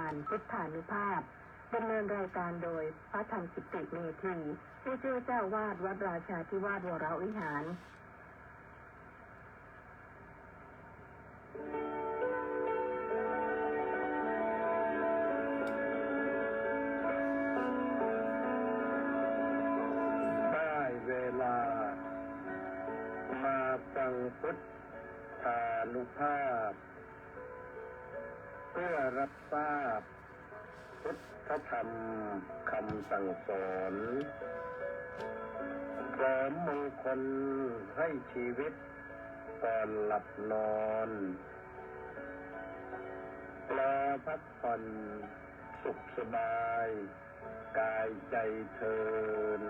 การพุทธานุภาพดำเนินรายการโดยพระธรรมกิติเมธีผู้ช่วยเจ้าวาดวัดราชาธิวาสวรวิหารได้เวลามาฟังพุทธานุภาพเพื่อรับทราบพุทธธรรมคำสั่งสอนเสริมมงคลให้ชีวิตก่อนหลับนอนรอพักผ่อนสุขสบายกายใจเทิน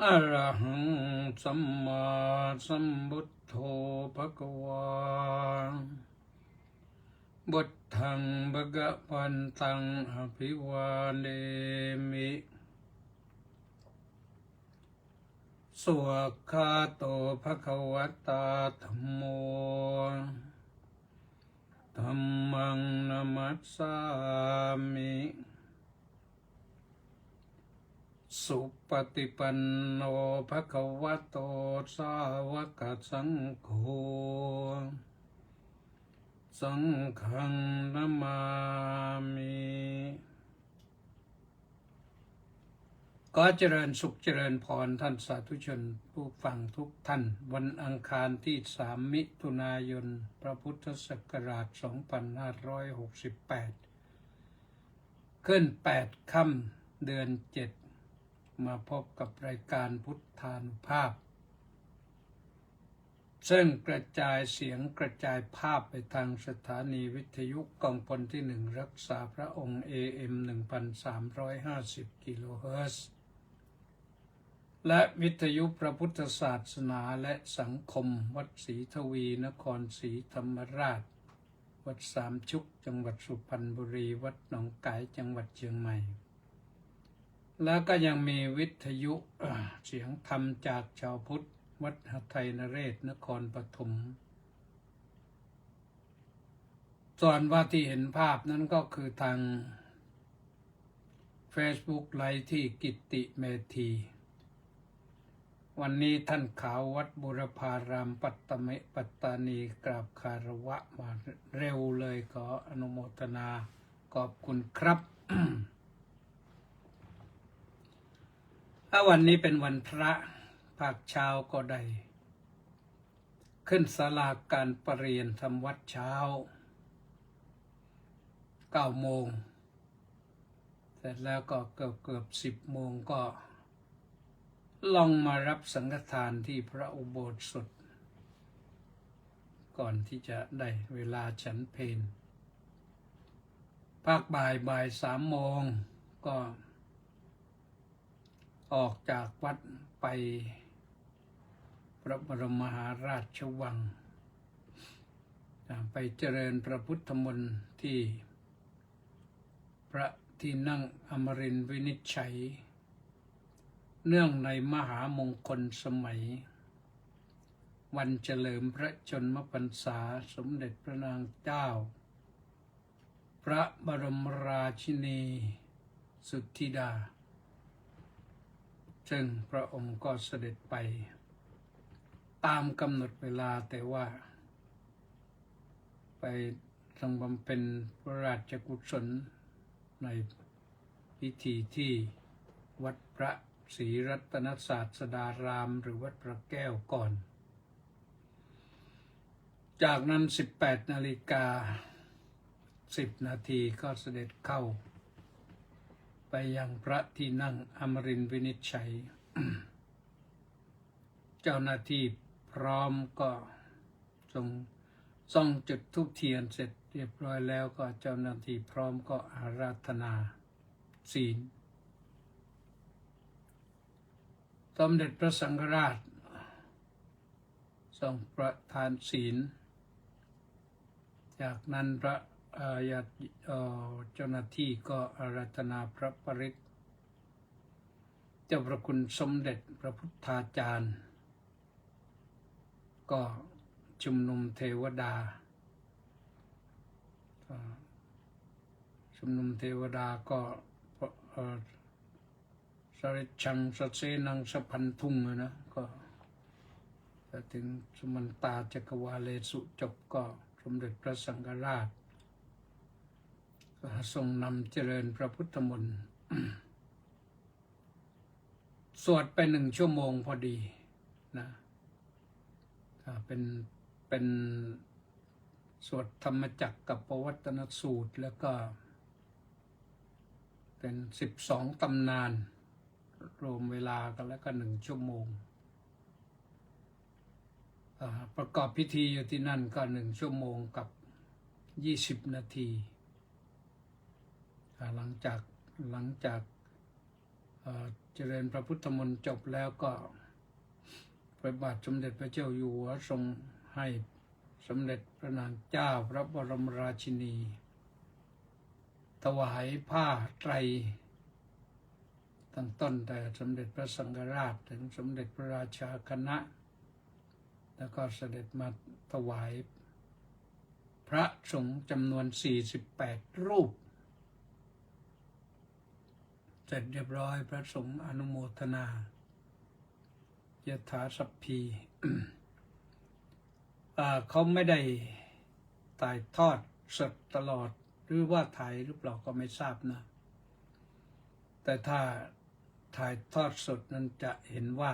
อะระหังสัมมาสัมพุทโธภควาบุตถังภะคะวันตังอภิวาเทมิสุขะโตภะคะวะตาธัมโมธัมมังนะมัสสามิสุปฏิปันโนภะคะวะโตสาวกสังโฆสังฆังนะมามิก็เจริญสุขเจริญพรท่านสาธุชนผู้ฟังทุกท่านวันอังคารที่3 มิถุนายนพระพุทธศักราช2568ขึ้น8 ค่ำเดือน 7มาพบกับรายการพุทธานุภาพซึ่งกระจายเสียงกระจายภาพไปทางสถานีวิทยุกองพลที่ 1รักษาพระองค์ AM 1350 กิโลเฮิรตซ์และวิทยุพระพุทธศาสนาและสังคมวัดศรีทวีนครศรีธรรมราชวัดสามชุกจังหวัดสุพรรณบุรีวัดหนองกายจังหวัดเชียงใหม่แล้วก็ยังมีวิทยุเสียงธรรมจากชาวพุทธวัดหทัยนเรศนครปฐมส่วนว่าที่เห็นภาพนั้นก็คือทาง Facebook ไลฟ์ที่กิตติเมธีวันนี้ท่านขาววัดบุรพารามปัตตานีกราบคารวะมาเร็วเลยขออนุโมทนาขอบคุณครับ ถ้าวันนี้เป็นวันพระภาคเช้าก็ได้ขึ้นศาลาการประเรียนทำวัดเช้า9 โมงเสร็จแล้วก็เกือบ10 โมงก็ลองมารับสังฆทานที่พระอุโบสถก่อนที่จะได้เวลาฉันเพลภาคบ่าย 3 โมงก็ออกจากวัดไปพระบรมมหาราชวังไปเจริญพระพุทธมนต์ที่พระที่นั่งอมรินทร์วินิจฉัยเนื่องในมหามงคลสมัยวันเฉลิมพระชนมพรรษาสมเด็จพระนางเจ้าพระบรมราชินีสุทธิดาซึ่งพระองค์ก็เสด็จไปตามกำหนดเวลาแต่ว่าไปทรงบำเพ็ญพระราชกุศลในพิธีที่วัดพระศรีรัตนศาสดารามหรือวัดพระแก้วก่อนจากนั้น 18:10 นาทีก็เสด็จเข้าไปยังพระที่นั่งอมรินทร์วินิจฉัย เจ้าหน้าที่พร้อมก็ส่องจุดธูปเทียนเสร็จเรียบร้อยแล้วก็เจ้าหน้าที่พร้อมก็อาราธนาศีลสมเด็จพระสังฆราชทรงประทานศีลจากนั้นพระ ญาติเจ้าหน้าที่ก็อาราธนาพระปริตรเจ้าพระคุณสมเด็จพระพุทธาจารย์ก็ชุมนุมเทวดาชุมนุมเทวดาก็สริชังสเสนังสะพันธุงนะก็ถึงสมันตาจักรวาเลสุจบก็สมเด็จพระสังฆราชทรงนำเจริญพระพุทธมนต์ สวดไป1 ชั่วโมงพอดีนะเป็นสวดธรรมจักรกับปวัตตนสูตรแล้วก็เป็น12 ตำนานรวมเวลากันแล้วก็1 ชั่วโมงประกอบพิธีอยู่ที่นั่นก็1 ชั่วโมงกับ20 นาทีหลังจากเจริญพระพุทธมนต์จบแล้วก็พระบาทสมเด็จพระเจ้าอยู่หัวทรงให้สมเด็จพระนางเจ้าพระบรมราชินีถวายผ้าไตรตั้งต้นแต่สมเด็จพระสังฆราชถึงสมเด็จพระราชาคณะแล้วก็เสด็จมาถวายพระสงฆ์จำนวน48 รูปเสร็จเรียบร้อยพระสงฆ์อนุโมทนายถาสัพพี เขาไม่ได้ถ่ายทอดสดตลอดหรือว่าถ่ายหรือเปล่าก็ไม่ทราบนะแต่ถ้าถ่ายทอดสดนั้นจะเห็นว่า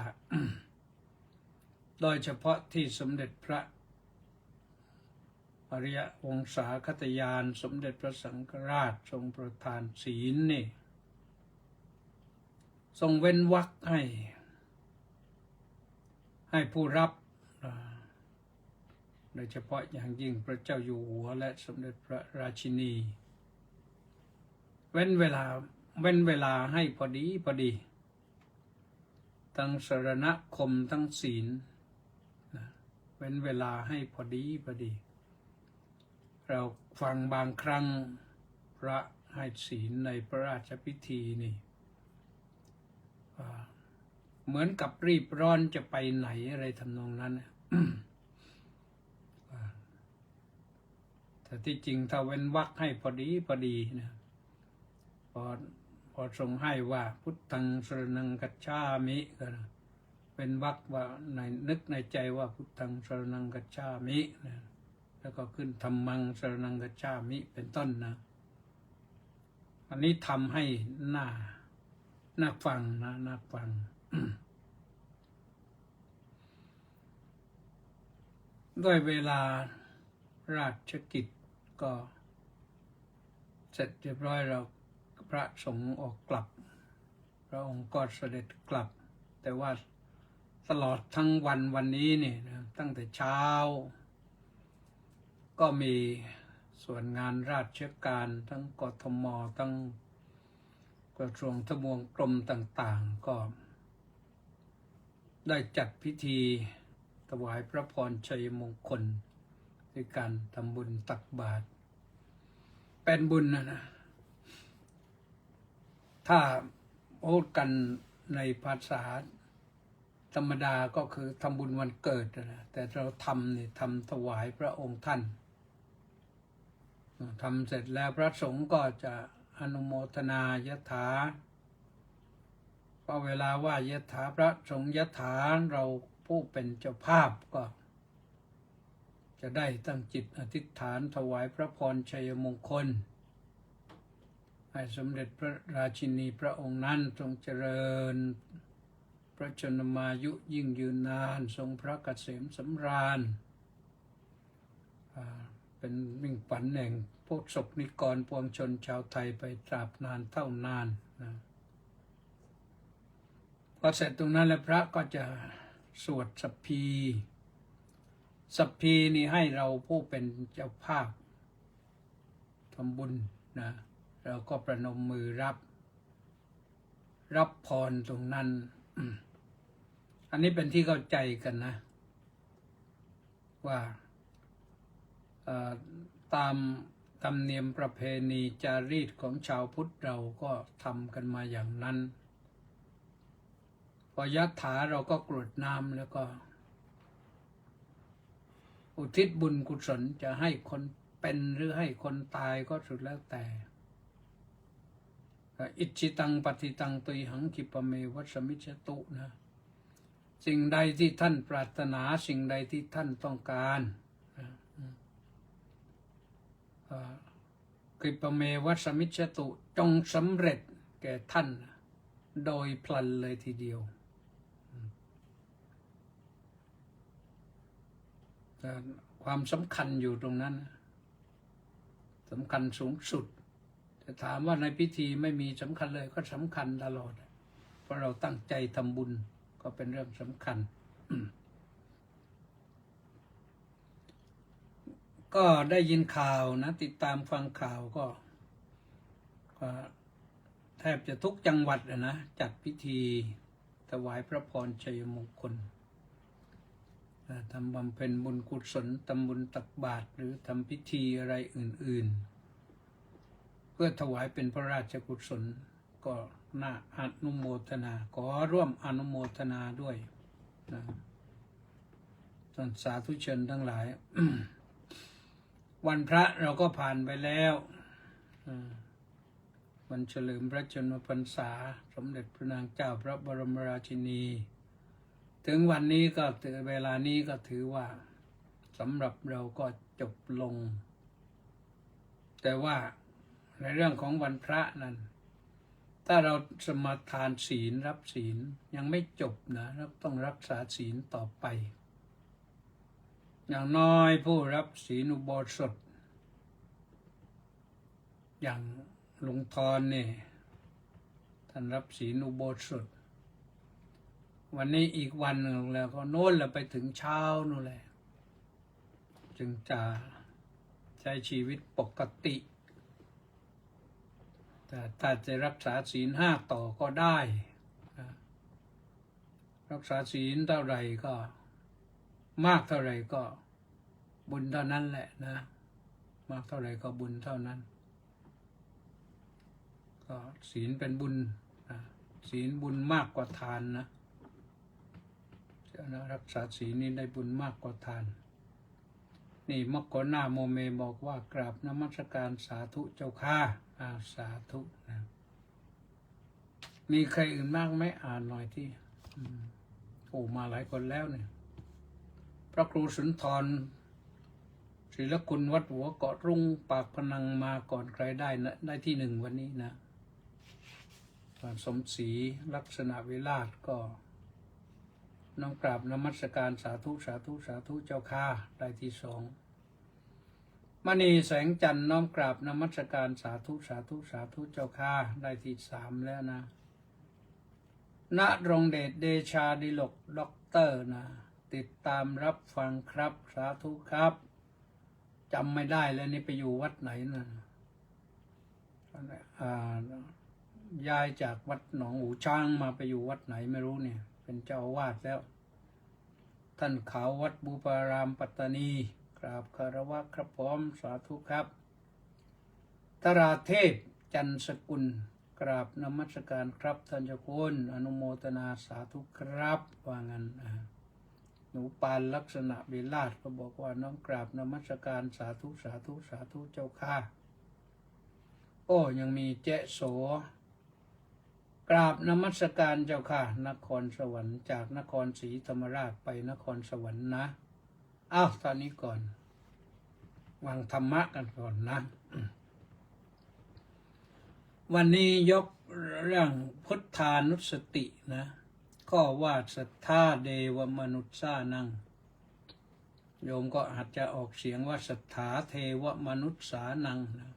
โดยเฉพาะที่สมเด็จพระอริยวงศาคตยานสมเด็จพระสังฆราชทรงประทานศีลนี่ทรงเว้นวรรคให้ผู้รับโดยเฉพาะอย่างยิ่งพระเจ้าอยู่หัวและสมเด็จพระราชินีเว้นเวลาให้พอดีทั้งสรณคมทั้งศีลเว้นเวลาให้พอดีเราฟังบางครั้งพระให้ศีลในพระราชพิธีนี่เหมือนกับรีบร้อนจะไปไหนอะไรทำนองนั้น แต่ที่จริงถ้าเว้นวรรคให้พอดีนะพอทรงให้ว่าพุทธังสรณังคัจฉามิก็เป็นวรรคว่านึกในใจว่าพุทธังสรณังคัจฉามินะแล้วก็ขึ้นธัมมังสรณังคัจฉามิเป็นต้นนะอันนี้ทำให้น่าฟังนะน่าฟัง ด้วยเวลาราชกิจก็เสร็จเรียบร้อยเราพระสงฆ์ออกกลับพระองค์ก็เสด็จกลับแต่ว่าตลอดทั้งวันนี้นี่นะตั้งแต่เช้าก็มีส่วนงานราชการทั้งกทมทั้งกระทรวงทบวงกรมต่างๆก็ได้จัดพิธีถวายพระพรชัยมงคลด้วยการทำบุญตักบาตรเป็นบุญนะถ้าพูดกันในภาษาธรรมดาก็คือทำบุญวันเกิดนะแต่เราทำถวายพระองค์ท่านทำเสร็จแล้วพระสงฆ์ก็จะอนุโมทนายถาพอเวลาว่ายถาพระสงฆ์ยถาเราผู้เป็นเจ้าภาพก็จะได้ตั้งจิตอธิษฐานถวายพระพรชัยมงคลให้สมเด็จพระราชินีพระองค์นั้นทรงเจริญพระชนมายุยิ่งยืนนานทรงพระเกษมสำราญเป็นมิ่งฝันแห่งพวกศกนิกรปวงชนชาวไทยไปตราบนานเท่านานนะพอเสร็จตรงนั้นแล้วพระก็จะสวดสัพพีนี่ให้เราผู้เป็นเจ้าภาพทำบุญนะเราก็ประนมมือรับพรตรงนั้น อันนี้เป็นที่เข้าใจกันนะว่าตาม ธรรมเนียมประเพณีจารีตของชาวพุทธเราก็ทำกันมาอย่างนั้นพอยะถาเราก็กรวดน้ำแล้วก็อุทิศบุญกุศลจะให้คนเป็นหรือให้คนตายก็สุดแล้วแต่อิจิตังปฏิตังตุยหังคิปะเมวัสมิจตุนะสิ่งใดที่ท่านปรารถนาสิ่งใดที่ท่านต้องการคิปะเมวัสมิจตุจงสำเร็จแก่ท่านโดยพลันเลยทีเดียวความสำคัญอยู่ตรงนั้นสำคัญสูงสุดแต่ถามว่าในพิธีไม่มีสำคัญเลยก็สำคัญตลอดเพราะเราตั้งใจทำบุญก็เป็นเรื่องสำคัญ ก็ได้ยินข่าวนะติดตามฟังข่าวก็แทบจะทุกจังหวัดนะจัดพิธีถวายพระพรชัยมงคลทำบำเพ็ญบุญกุศลทำบุญตักบาตรหรือทำพิธีอะไรอื่นๆเพื่อถวายเป็นพระราชกุศลก็น่าอนุโมทนาขอร่วมอนุโมทนาด้วยนะท่านสาธุชนทั้งหลาย วันพระเราก็ผ่านไปแล้ววันเฉลิมพระชนมพรรษาสมเด็จพระนางเจ้าพระบรมราชินีถึงวันนี้ก็เวลานี้ก็ถือว่าสำหรับเราก็จบลงแต่ว่าในเรื่องของวันพระนั้นถ้าเราสมาทานศีลรับศีลยังไม่จบนะเราต้องรักษาศีลต่อไปอย่างน้อยผู้รับศีลอุโบสถอย่างลุงทรเนี่ยท่านรับศีลอุโบสถวันนี้อีกวันหนึ่งแล้วก็โน้นแล้วไปถึงเช้านู่นแหละจึงจะใช้ชีวิตปกติแต่ถ้าจะรักษาศีล5ต่อก็ได้รักษาศีลเท่าไหร่ก็มากเท่าไหร่ก็บุญเท่านั้นแหละนะมากเท่าไหร่ก็บุญเท่านั้นก็ศีลเป็นบุญศีลบุญมากกว่าทานนะรักษาศีลนี้ได้บุญมากกว่าทานนี่มกหน้าโมเมบอกว่ากราบนมัสการสาธุเจ้าค่ะสาธุนะมีใครอื่นมากไหมอ่านหน่อยที่โอ้มาหลายคนแล้วเนี่ยพระครูสุนทรศิลคุณวัดหัวเกาะรุ่งปากพนังมาก่อนใครได้นะได้ที่1วันนี้นะสมศรีลักษณะวิราชก็น้อมกราบนมัสการสาธุสาธุสาธุเจ้าค่ะได้ที่2มณีแสงจันทร์น้อมกราบนมัสการสาธุสาธุสาธุเจ้าค่ะได้ที่3แล้วนะณรงเดชเดชาดิลกด็อกเตอร์นะติดตามรับฟังครับสาธุครับจำไม่ได้แล้วนี่ไปอยู่วัดไหนนะย้ายจากวัดหนองหูช้างมาไปอยู่วัดไหนไม่รู้เนี่ยเป็นเจ้าอาวาสแล้วท่านขาววัดบูปารามปัตตานีกราบคารวะครับพร้อมสาธุครับธราเทพจันสกุลกราบนมัสการครับท่านเจ้าคุณอนุโมทนาสาธุครับว่างั้นหนูปานลักษณะวิลาศก็บอกว่าน้องกราบนมัสการสาธุสาธุสาธุเจ้าค่ะโอ้ยังมีเจ๊โสกราบนมัสการเจ้าค่ะนครสวรรค์จากนครศรีธรรมราชไปนครสวรรค์นะตอนนี้ก่อนวางธรรมะกันก่อนนะวันนี้ยกเรื่องพุทธานุสตินะข้อว่าศรัทธาเดวมนุษย์สานังโยมก็อาจจะออกเสียงว่าศรัทธาเทวมนุษย์สานังนะ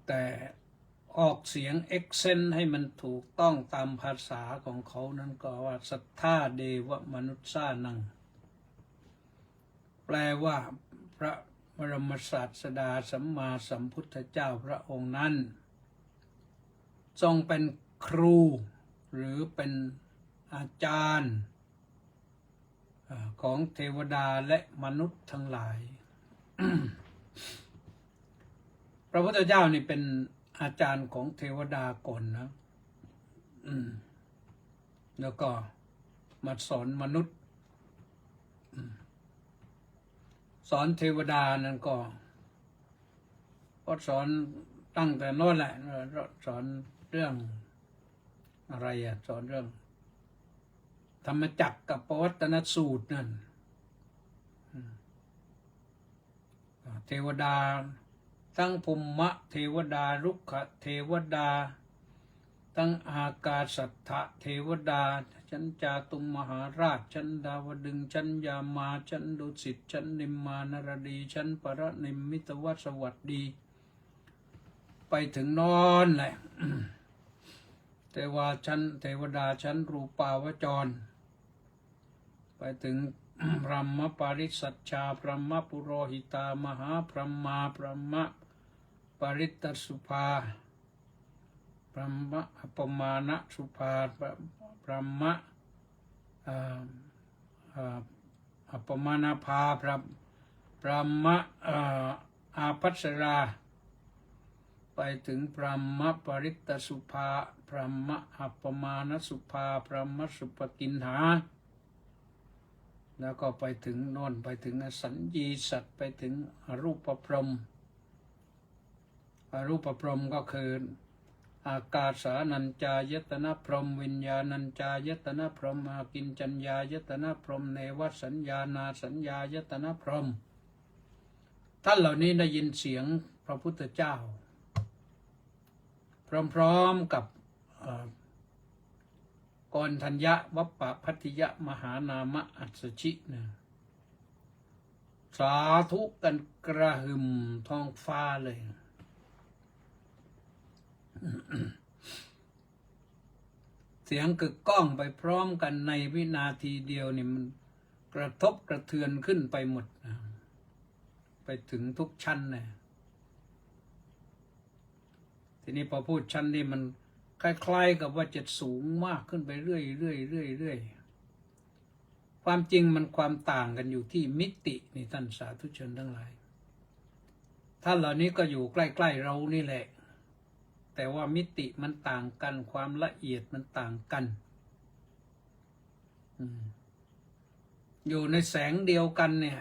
แต่ออกเสียงเอ็กเซนให้มันถูกต้องตามภาษาของเขานั้นก็ว่าศรัทธาเดวมนุษย์สานังแปลว่าพระบรมศาสดาสัมมาสัมพุทธเจ้าพระองค์นั้นทรงเป็นครูหรือเป็นอาจารย์ของเทวดาและมนุษย์ทั้งหลาย พระพุทธเจ้านี่เป็นอาจารย์ของเทวดาก่อนนะแล้วก็มาสอนมนุษย์สอนเทวดานั่นก็สอนตั้งแต่โน้นแหละสอนเรื่องอะไรสอนเรื่องธรรมจักรกับปวัตตนสูตรนั่นเทวดาทั้งภูมะเทวดารุกขเทวดาทั้งอากาสัทธะเทวดาชั้นจาตุมมหาราชชั้นดาวดึงส์ชั้นยามาชั้นดุสิตชั้นนิมมานรดีชั้นปรนิมมิตวสวัสดีไปถึงนอนแหละเทวดาชั้นรูปาวจรไปถึงพรหมปริสัชชาพรหมปุโรหิตามหาพรหมาพรหมปริตตสุภาพรหมอัปมาณสุภาพรหมอัปมาณภาพรหมอาภัสราไปถึงพรหมปริตตสุภาพรหมอัปมาณสุภาพรหมสุปกินหาแล้วก็ไปถึงโน่นไปถึงอสัญญีสัตว์ไปถึงอรูปพรหมอรูปพรหมก็คืออากาสานัญจายตนะพรหมวิญญาณัญจายตนะพรหมอากิญจัญญายตนะพรหมเนวสัญญานาสัญญายตนะพรหมท่านเหล่านี้ได้ยินเสียงพระพุทธเจ้าพร้อมๆกับกรทัญญะวัปปะพัทธิยะมหานามะอัสสชินะสาธุกันกระหึ่มท้องฟ้าเลยเสียงกึกก้องไปพร้อมกันในวินาทีเดียวนี่มันกระทบกระเทือนขึ้นไปหมดนะไปถึงทุกชั้นนะทีนี้พอพูดชั้นนี่มันคล้ายๆกับว่าจะสูงมากขึ้นไปเรื่อยๆความจริงมันความต่างกันอยู่ที่มิตินี่ท่านสาธุชนทั้งหลายท่านเหล่านี้ก็อยู่ใกล้ๆเรานี่แหละแต่ว่ามิติมันต่างกันความละเอียดมันต่างกันอยู่ในแสงเดียวกันเนี่ย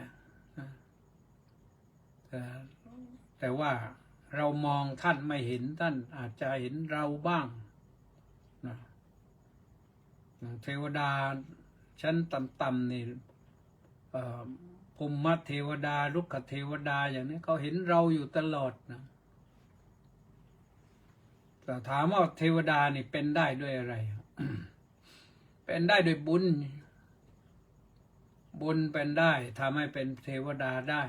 แต่ว่าเรามองท่านไม่เห็นท่านอาจจะเห็นเราบ้างนะเทวดาชั้นต่ำๆนี่ภูมิเทวดารุกขเทวดาอย่างนี้เขาเห็นเราอยู่ตลอดนะแต่ถามว่าเทวดานี่เป็นได้ด้วยอะไร เป็นได้ด้วยบุญเป็นได้ทำให้เป็นเทวดาได้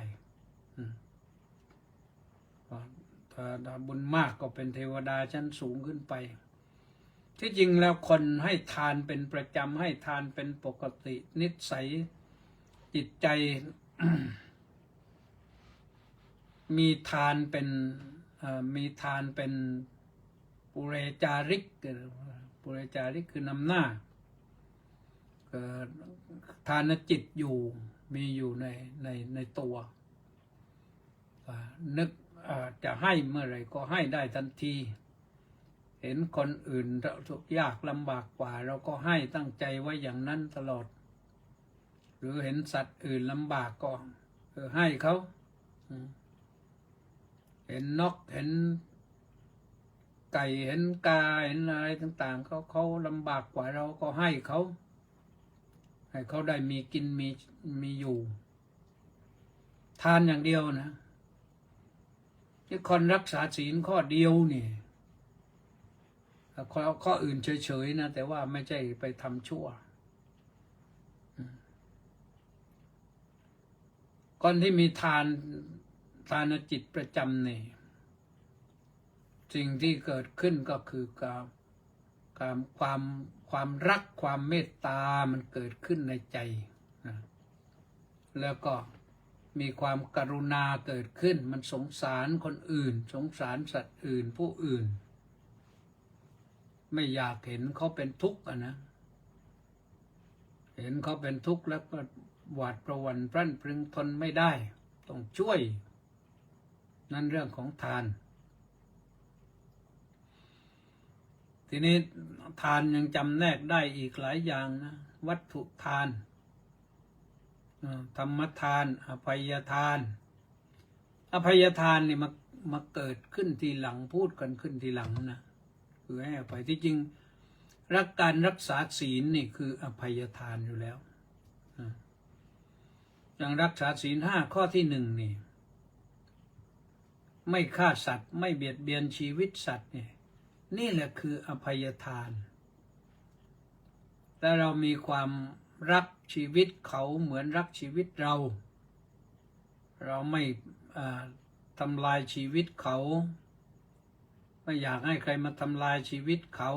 ถ้าบุญมากก็เป็นเทวดาชั้นสูงขึ้นไปที่จริงแล้วคนให้ทานเป็นประจำให้ทานเป็นปกตินิสัยจิตใจ มีทานเป็นปุเรจาริกคือนำหน้าทานจิตมีอยู่ในตัวนึกจะให้เมื่อไหร่ก็ให้ได้ทันทีเห็นคนอื่นทุกข์ยากลำบากกว่าเราก็ให้ตั้งใจไว้อย่างนั้นตลอดหรือเห็นสัตว์อื่นลำบากก็ให้เขาเห็นนกเห็นไก่เห็นกาเห็นอะไรต่างๆเขาลำบากกว่าเราก็ให้เขาได้มีกินมีอยู่ทานอย่างเดียวนะที่คนรักษาศีลข้อเดียวนี่ข้ออื่นเฉยๆนะแต่ว่าไม่ใช่ไปทำชั่วคนที่มีทานจิตประจำนี่สิ่งที่เกิดขึ้นก็คือความรักความเมตตามันเกิดขึ้นในใจนะแล้วก็มีความกรุณาเกิดขึ้นมันสงสารคนอื่นสงสารสัตว์อื่นผู้อื่นไม่อยากเห็นเขาเป็นทุกข์นะเห็นเขาเป็นทุกข์แล้วก็หวาดประหวั่นพรั่นพรึงทนไม่ได้ต้องช่วยนั่นเรื่องของทาน ทีนี้ทานยังจำแนกได้อีกหลายอย่างนะวัตถุทานธรรมทานอภัยทานอภัยทานนี่มาเกิดขึ้นทีหลังพูดกันขึ้นทีหลังนะคือให้อภัยที่จริงการรักษาศีลนี่คืออภัยทานอยู่แล้วอย่างรักษาศีล5ข้อที่1นี่ไม่ฆ่าสัตว์ไม่เบียดเบียนชีวิตสัตว์นี่แหละคืออภัยทานแต่เรามีความรักชีวิตเขาเหมือนรักชีวิตเราไม่ทำลายชีวิตเขาไม่อยากให้ใครมาทำลายชีวิตเขา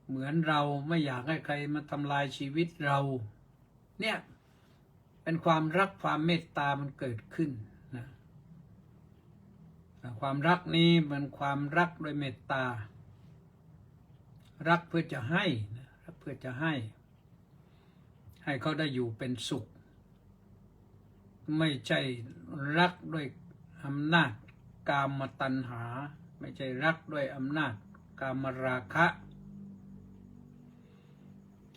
เหมือนเราไม่อยากให้ใครมาทำลายชีวิตเราเนี่ยเป็นความรักความเมตตามันเกิดขึ้นนะความรักนี้เป็นความรักโดยเมตตารักเพื่อจะให้นะรักเพื่อจะให้เขาได้อยู่เป็นสุขไม่ใช่รักด้วยอำนาจกามตัณหาไม่ใช่รักด้วยอำนาจกามราคะ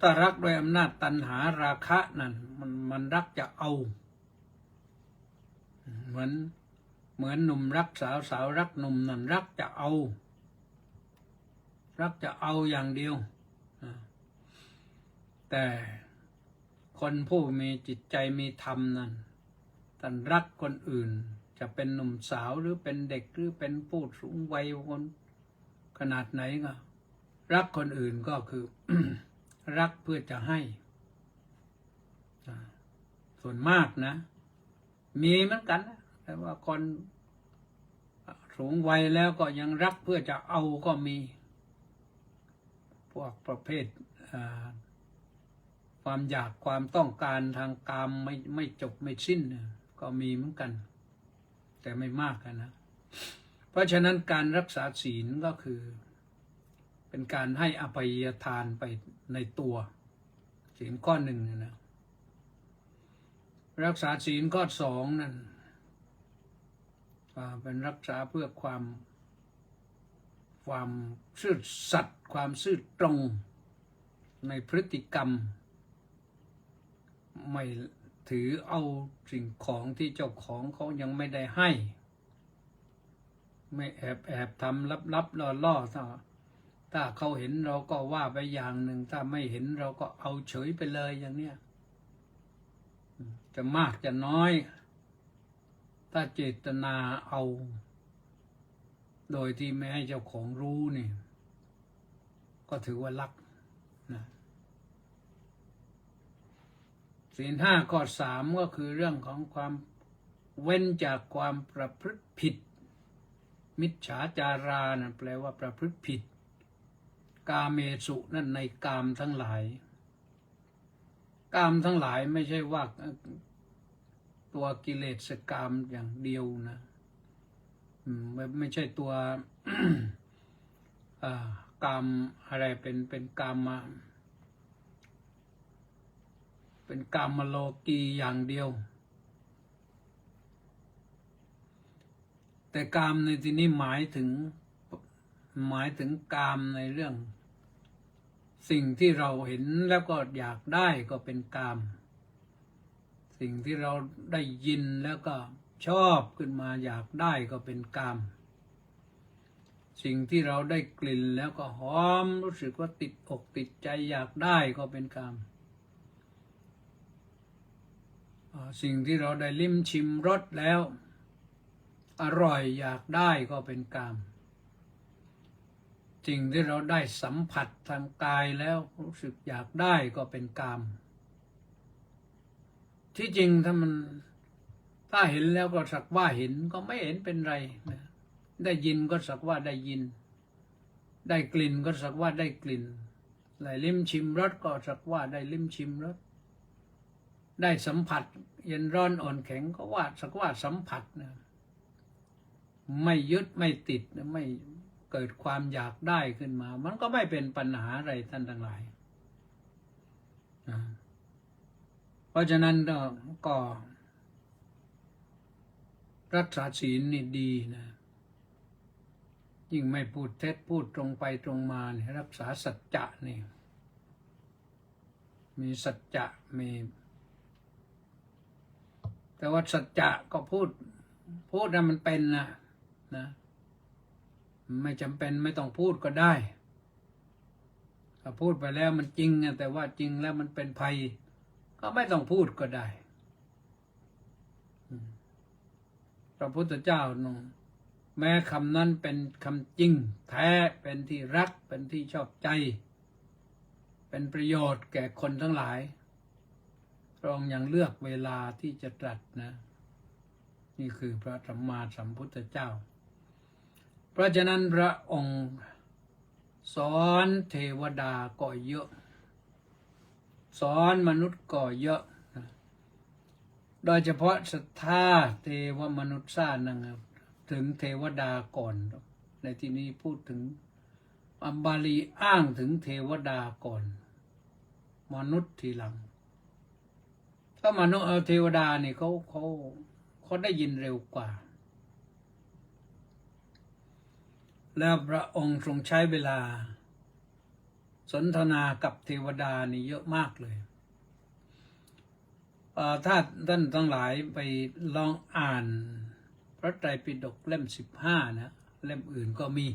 ถ้ารักด้วยอำนาจตัณหาราคะนั่นมันรักจะเอาเหมือนหนุ่มรักสาวสาวรักหนุ่มนั่นรักจะเอาอย่างเดียวแต่คนผู้มีจิตใจมีธรรมนั้นท่านรักคนอื่นจะเป็นหนุ่มสาวหรือเป็นเด็กหรือเป็นผู้สูงวัยคนขนาดไหนก็รักคนอื่นก็คือ รักเพื่อจะให้ส่วนมากนะมีเหมือนกันนะแต่ว่าคนสูงวัยแล้วก็ยังรักเพื่อจะเอาก็มีพวกประเภทความอยากความต้องการทางกามไม่จบไม่สิ้นก็มีเหมือนกันแต่ไม่มากนะเพราะฉะนั้นการรักษาศีลก็คือเป็นการให้อภัยทานไปในตัวศีลข้อ1นะรักษาศีลข้อ2นั่นเป็นรักษาเพื่อความซื่อสัตย์ความซื่อตรงในพฤติกรรมไม่ถือเอาสิ่งของที่เจ้าของเขายังไม่ได้ให้ไม่แอบทำลับล่อถ้าเขาเห็นเราก็ว่าไปอย่างหนึ่งถ้าไม่เห็นเราก็เอาเฉยไปเลยอย่างเนี้ยจะมากจะน้อยถ้าเจตนาเอาโดยที่ไม่ให้เจ้าของรู้นี่ก็ถือว่าลักนะศีล5ข้อ3ก็คือเรื่องของความเว้นจากความประพฤติผิดมิจฉาจารานะแปลว่าประพฤติผิดกาเมสุนั่นในกามทั้งหลายกามทั้งหลายไม่ใช่ว่าตัวกิเลสกามอย่างเดียวนะไม่ใช่ตัว กามอะไรเป็นกามมาเป็นกามโลกีอย่างเดียวแต่กามในที่นี้หมายถึงกามในเรื่องสิ่งที่เราเห็นแล้วก็อยากได้ก็เป็นกามสิ่งที่เราได้ยินแล้วก็ชอบขึ้นมาอยากได้ก็เป็นกามสิ่งที่เราได้กลิ่นแล้วก็หอมรู้สึกว่าติดอกติดใจอยากได้ก็เป็นกามสิ่งที่เราได้ลิ้มชิมรสแล้วอร่อยอยากได้ก็เป็นกามสิ่งที่เราได้สัมผัสทางกายแล้วรู้สึกอยากได้ก็เป็นกามที่จริงถ้าเห็นแล้วก็สักว่าเห็นก็ไม่เห็นเป็นไรนะได้ยินก็สักว่าได้ยินได้กลิ่นก็สักว่าได้กลิ่นได้ลิ้มชิมรสก็สักว่าได้ลิ้มชิมรสได้สัมผัสเย็นร้อนอ่อนแข็งก็ว่าสักว่าสัมผัสนะไม่ยึดไม่ติดไม่เกิดความอยากได้ขึ้นมามันก็ไม่เป็นปัญหาอะไรท่านทั้งหลายเพราะฉะนั้นก็รักษาศีลนี่ดีนะ ยิ่งไม่พูดเท็จพูดตรงไปตรงมาเนี่ยรักษาสัจจะนี่มีสัจจะมี แต่ว่าสัจจะก็พูดนะมันเป็นนะไม่จำเป็นไม่ต้องพูดก็ได้ถ้าพูดไปแล้วมันจริงแต่ว่าจริงแล้วมันเป็นภัยก็ไม่ต้องพูดก็ได้พระพุทธเจ้าแม้คำนั้นเป็นคำจริงแท้เป็นที่รักเป็นที่ชอบใจเป็นประโยชน์แก่คนทั้งหลายพระองค์ยังเลือกเวลาที่จะตรัสนะนี่คือพระสัมมาสัมพุทธเจ้าเพราะฉะนั้นพระองค์สอนเทวดาก็เยอะสอนมนุษย์ก็เยอะโดยเฉพาะศรัทธาเทวมนุษย์สร้างนะครับถึงเทวดาก่อนในที่นี้พูดถึงอัมบาลีอ้างถึงเทวดาก่อนมนุษย์ทีหลังถ้ามนุษย์เทวดาเนี่ยเขาได้ยินเร็วกว่าแล้วพระองค์ทรงใช้เวลาสนทนากับเทวดานี่เยอะมากเลยถ้าท่านทั้งหลายไปลองอ่านพระไตรปิฎกเล่ม15นะเล่มอื่นก็มี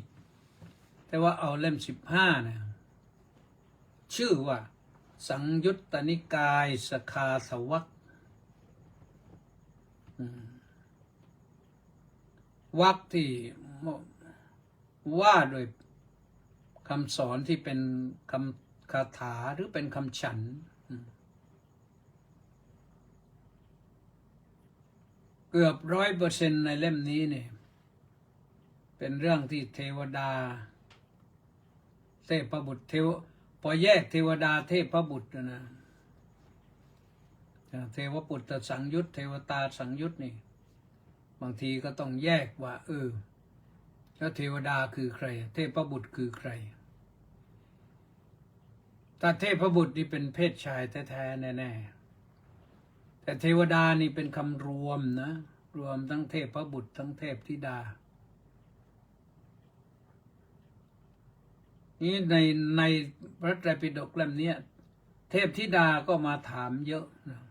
แต่ว่าเอาเล่ม15นะชื่อว่าสังยุตตนิกายสคาสวัควรรคที่ว่าโดยคำสอนที่เป็นคำคาถาหรือเป็นคำฉันเกือบ100%ในเล่มนี้เนี่ยเป็นเรื่องที่เทวดาเทพบุตรพอแยกเทวดาเทพบุตรนะเทวปุตตสังยุตเทวตาสังยุตนี่บางทีก็ต้องแยกว่าแล้วเทวดาคือใครเทพบุตรคือใครถ้าเทพบุตรนี่เป็นเพศชายแท้ๆแน่ๆแต่เทวดานี่เป็นคำรวมนะรวมทั้งเทพบุตรทั้งเทพธิดานี่ในพระไตรปิฎกเล่มนี้เทพธิดาก็มาถามเยอะนะ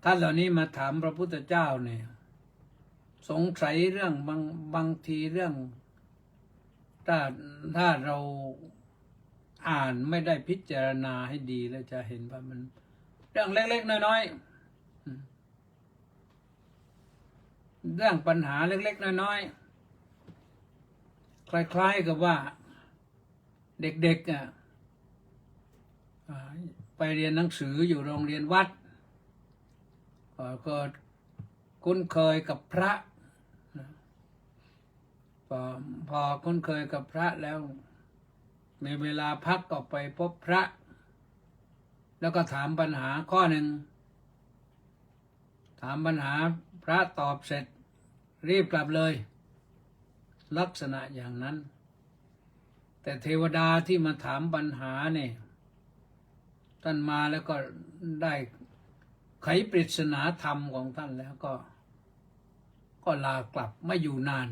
ท่านเหล่านี้มาถามพระพุทธเจ้าเนี่ยสงสัยเรื่องบางทีเรื่องถ้าเราอ่านไม่ได้พิจารณาให้ดีแล้วจะเห็นว่ามันเรื่องเล็กๆน้อยๆเรื่องปัญหาเล็กๆน้อยๆคล้ายๆกับว่าเด็กๆไปเรียนหนังสืออยู่โรงเรียนวัดก็คุ้นเคยกับพระพอคุ้นเคยกับพระแล้วในเวลาพักก็ไปพบพระแล้วก็ถามปัญหาข้อหนึ่งถามปัญหาพระตอบเสร็จรีบกลับเลยลักษณะอย่างนั้นแต่เทวดาที่มาถามปัญหาเนี่ยท่านมาแล้วก็ได้ไขปริศนาธรรมของท่านแล้วก็ลากลับไม่อยู่นาน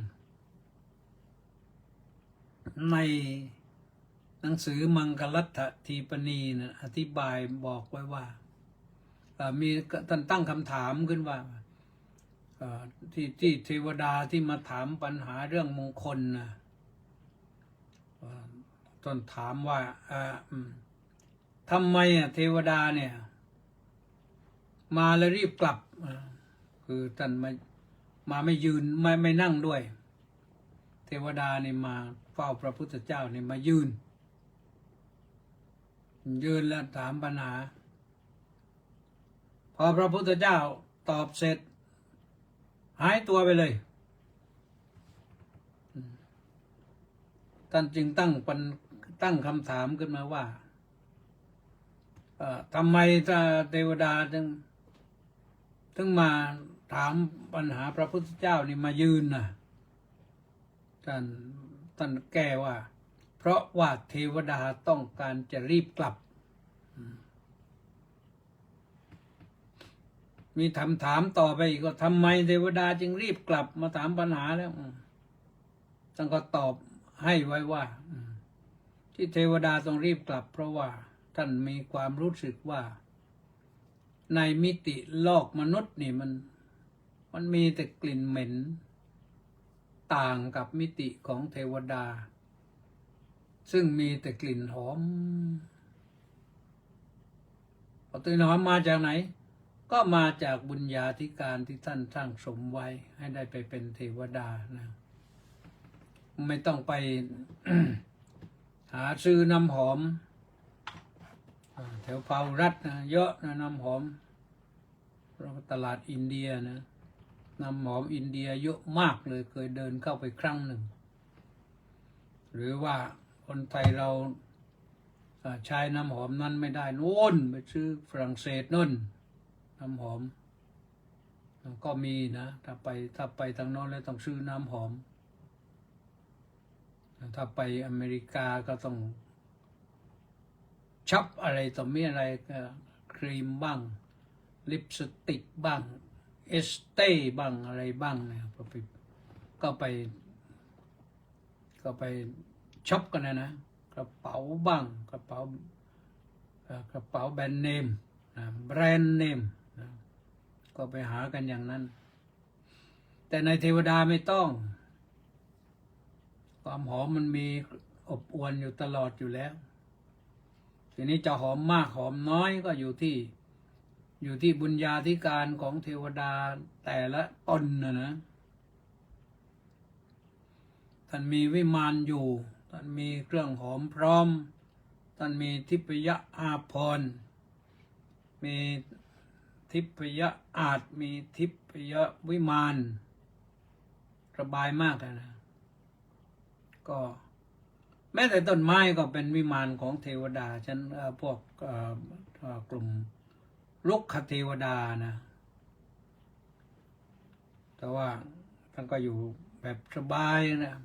ในหนังสือมังคลัตถทีปณีนะอธิบายบอกไว้ว่ามีท่านตั้งคำถามขึ้นว่าที่เทวดาที่มาถามปัญหาเรื่องมงคลนะท่านถามว่าทำไมเทวดาเนี่ยมาแล้วรีบกลับคือท่านมาไม่ยืนไม่นั่งด้วยเทวดาเนี่ยมาเฝ้าพระพุทธเจ้าเนี่ยมายืนแล้วถามปัญหาพอพระพุทธเจ้าตอบเสร็จหายตัวไปเลยท่านจึงตั้งคำถามขึ้นมาว่าทำไมเทวดาถึงมาถามปัญหาพระพุทธเจ้านี่มายืนนะท่านแก้ว่าเพราะว่าเทวดาต้องการจะรีบกลับมีถามต่อไปอีกว่าทำไมเทวดาจึงรีบกลับมาถามปัญหาแล้ว ท่านก็ตอบให้ไว้ว่าที่เทวดาต้องรีบกลับ เพราะว่าท่านมีความรู้สึกว่าในมิติโลกมนุษย์นี่มันมีแต่กลิ่นเหม็นต่างกับมิติของเทวดา ซึ่งมีแต่กลิ่นหอมกลิ่นหอมมาจากไหนก็มาจากบุญญาธิการที่ท่านสร้างสมไว้ให้ได้ไปเป็นเทวดานะไม่ต้องไป หาซื้อน้ำหอมแถวเผารัฐนะเยอะนะน้ำหอมตลาดอินเดียนะน้ำหอมอินเดียเยอะมากเลยเคยเดินเข้าไปครั้งหนึ่งหรือว่าคนไทยเราใช้น้ำหอมนั้นไม่ได้นู่นไปซื้อฝรั่งเศสนู่นน้ำหอมก็มีนะถ้าไปทางโน้นแล้วต้องซื้อน้ำหอมถ้าไปอเมริกาก็ต้องช็อปอะไรต่อมีอะไรก็ครีมบ้างลิปสติกบ้างเอสเต้บ้างอะไรบ้างเนี่ยก็ไปช็อปกันนะกระเป๋าบ้างกระเป๋าแบรนด์เนมแบรนด์เนมก็ไปหากันอย่างนั้นแต่ในเทวดาไม่ต้องความหอมมันมีอบอวลอยู่ตลอดอยู่แล้วทีนี้จะหอมมากหอมน้อยก็อยู่ที่บุญญาธิการของเทวดาแต่ละตนนะท่านมีวิมานอยู่ท่านมีเครื่องหอมพร้อมท่านมีทิพยอาภรณ์มีทิพยอาจมีทิพยวิมานสบายมากนะก็แม้แต่ต้นไม้ก็เป็นวิมานของเทวดาฉันพวกกลุ่มลุกขเทวดานะแต่ว่าท่านก็อยู่แบบสบายนะ